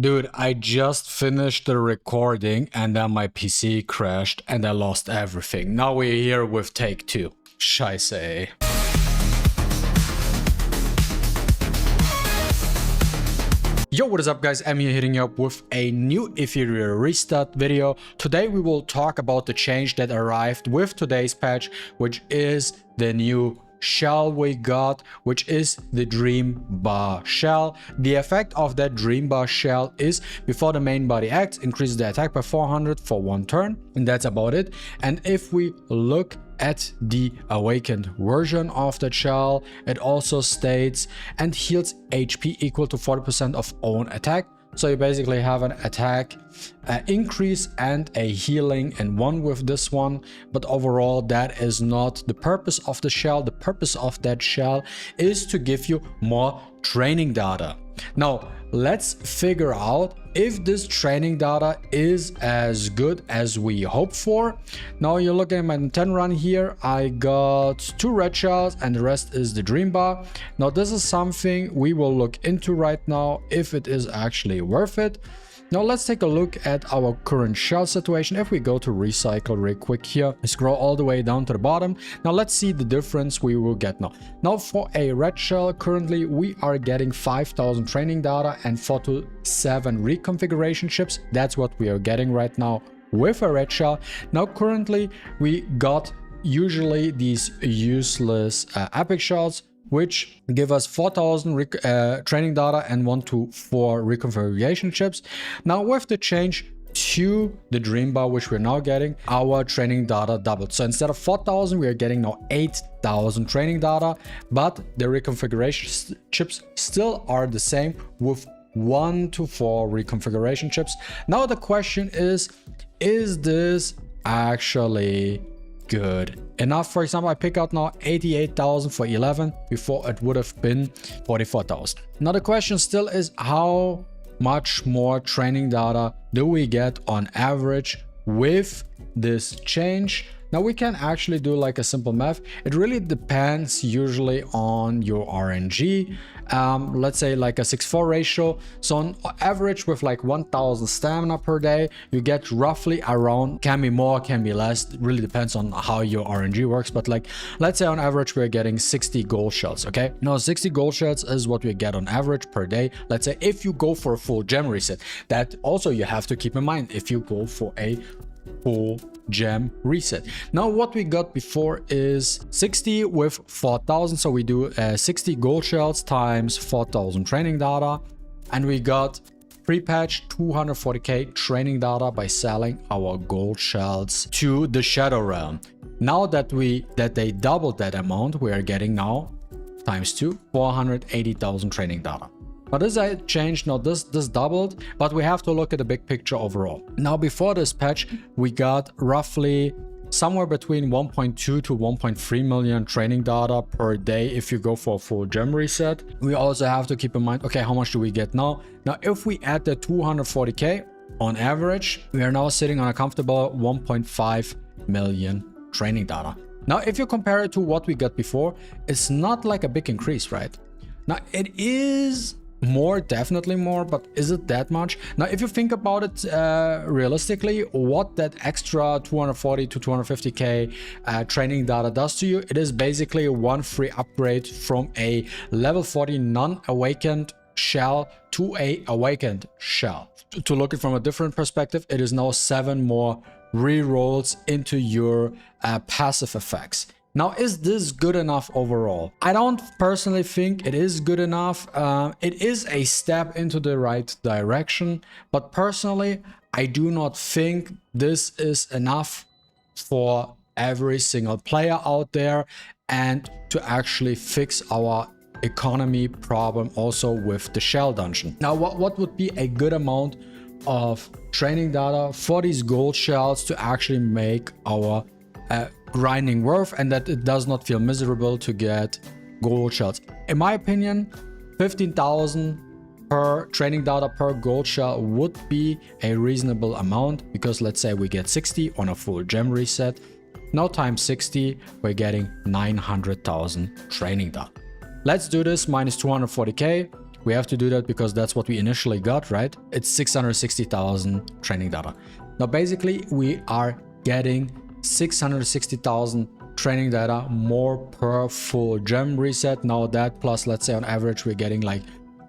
Dude, I just finished the recording and then my PC crashed and I lost everything. Now we're here with take two. Scheiße. Yo, what is up guys? I'm here hitting you up with a new Etheria restart video. Today we will talk about the change that arrived with today's patch, which is the new shell we got, which is the Dream Bar shell. The effect of that Dream Bar shell is before the main body acts, increases the attack by 400 for one turn, and that's about it. And if we look at the awakened version of the shell, it also states and heals HP equal to 40% of own attack. So you basically have an attack increase and a healing in one with this one, but overall that is not the purpose of the shell. The purpose of that shell is to give you more training data. Now let's figure out if this training data is as good as we hope for. Now you're looking at my 10 run here. I got 2 red shells and the rest is the Dream Bar. Now this is something we will look into right now, if it is actually worth it. Now let's take a look at our current shell situation. If we go to recycle real quick here, scroll all the way down to the bottom. Now let's see the difference we will get now. Now for a red shell, currently we are getting 5,000 training data and 4 to 7 reconfiguration chips. That's what we are getting right now with a red shell. Now currently we got usually these useless epic shells, which give us 4,000 training data and 1 to 4 reconfiguration chips. Now with the change to the Dream Bar, which we're now getting, our training data doubled. So instead of 4,000, we are getting now 8,000 training data, but the reconfiguration chips still are the same with 1 to 4 reconfiguration chips. Now the question is this actually good enough? For example, I pick out now 88,000 for 11. Before it would have been 44,000. Now the question still is, how much more training data do we get on average with this change? Now we can actually do like a simple math. It really depends usually on your RNG. Let's say like a 6:4 ratio. So on average with like 1,000 stamina per day, you get roughly around, can be more, can be less. It really depends on how your RNG works. But like, let's say on average, we're getting 60 gold shells, okay? Now 60 gold shells is what we get on average per day. Let's say if you go for a full gem reset, that also you have to keep in mind if you go for a full gem reset. Now what we got before is 60 with 4,000, so we do 60 gold shells times 4,000 training data, and we got pre-patch 240k training data by selling our gold shells to the Shadow Realm. Now that they doubled that amount, we are getting now times 2, 480,000 training data. Now this changed, now this doubled, but we have to look at the big picture overall. Now before this patch, we got roughly somewhere between 1.2 to 1.3 million training data per day if you go for a full gem reset. We also have to keep in mind, okay, how much do we get now? Now if we add the 240k on average, we are now sitting on a comfortable 1.5 million training data. Now if you compare it to what we got before, it's not like a big increase, right? Now it is more, definitely more, but is it that much? Now if you think about it realistically, what that extra 240 to 250k training data does to you, it is basically one free upgrade from a level 40 non-awakened shell to a awakened shell. To look at it from a different perspective, it is now 7 more re-rolls into your passive effects. Now, is this good enough overall? I don't personally think it is good enough. It is a step into the right direction, but personally, I do not think this is enough for every single player out there and to actually fix our economy problem also with the shell dungeon. Now, what would be a good amount of training data for these gold shells to actually make our grinding worth and that it does not feel miserable to get gold shells? In my opinion, 15,000 per training data per gold shell would be a reasonable amount, because let's say we get 60 on a full gem reset. Now times 60, we're getting 900,000 training data. Let's do this minus 240k. We have to do that because that's what we initially got, right? It's 660,000 training data. Now, basically, we are getting 660,000 training data more per full gem reset. Now that plus, let's say on average, we're getting like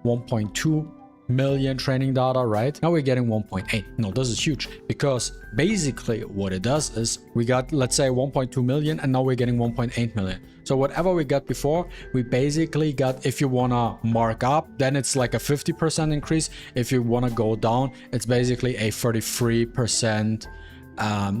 1.2 million training data, right? Now we're getting 1.8. No, this is huge because basically what it does is we got, let's say 1.2 million and now we're getting 1.8 million. So whatever we got before, we basically got, if you want to mark up, then it's like a 50% increase. If you want to go down, it's basically a 33%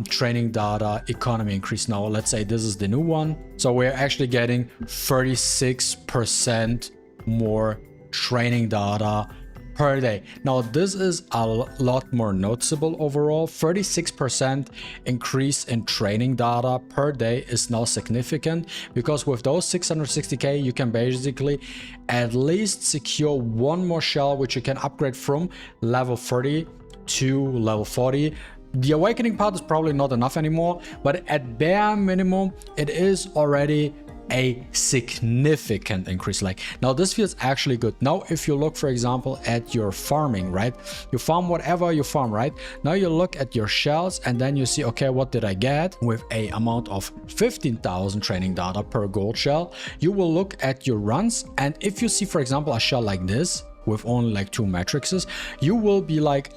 training data economy increase. Now let's say this is the new one, so we're actually getting 36% more training data per day. Now this is a lot more noticeable overall. 36% increase in training data per day is now significant because with those 660k you can basically at least secure one more shell which you can upgrade from level 30 to level 40. The awakening part is probably not enough anymore, but at bare minimum it is already a significant increase. Like now this feels actually good. Now if you look for example at your farming, right, you farm whatever you farm, right? Now you look at your shells and then you see, okay, what did I get with a amount of 15,000 training data per gold shell? You will look at your runs, and if you see for example a shell like this with only like 2 matrices, you will be like,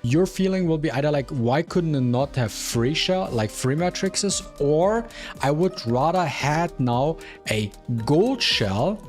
your feeling will be either like, why couldn't it not have free shell, like free matrices, or I would rather had now a gold shell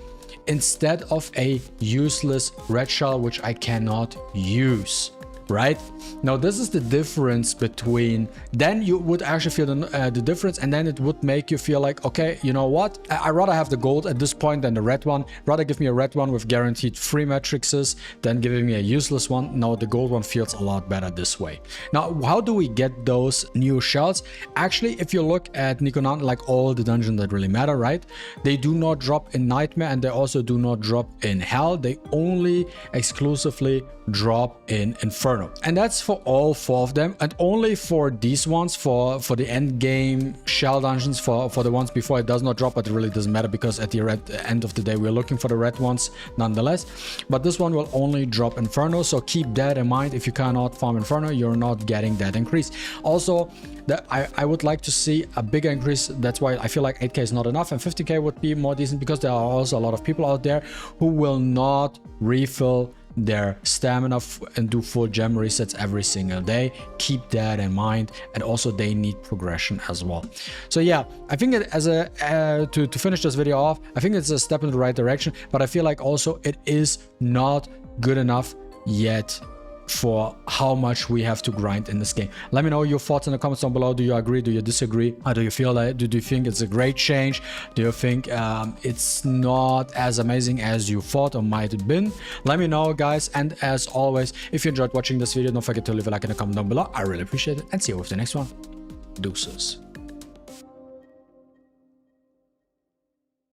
instead of a useless red shell which I cannot use, right? Now this is the difference between, then you would actually feel the difference, and then it would make you feel like, okay, you know what, I rather have the gold at this point than the red one. Rather give me a red one with guaranteed free matrices than giving me a useless one. Now the gold one feels a lot better this way. Now how do we get those new shells? Actually, if you look at Nikonan, like all the dungeons that really matter, right, they do not drop in Nightmare and they also do not drop in Hell. They only exclusively drop in Inferno, and that's for all 4 of them, and only for these ones, for the end game shell dungeons, for the ones before it does not drop, but it really doesn't matter because at the end of the day we're looking for the red ones nonetheless. But this one will only drop Inferno, so keep that in mind. If you cannot farm Inferno, you're not getting that increase. Also, I would like to see a bigger increase. That's why I feel like 8k is not enough and 50k would be more decent, because there are also a lot of people out there who will not refill their stamina and do full gem resets every single day. Keep that in mind, and also they need progression as well. So yeah, I think it, as a to finish this video off, I think it's a step in the right direction, but I feel like also it is not good enough yet for how much we have to grind in this game. Let me know your thoughts in the comments down below. Do you agree? Do you disagree? How do you feel? Do you think it's a great change? Do you think it's not as amazing as you thought or might have been? Let me know, guys. And as always, if you enjoyed watching this video, don't forget to leave a like in the comment down below. I really appreciate it, and see you with the next one. Deuces.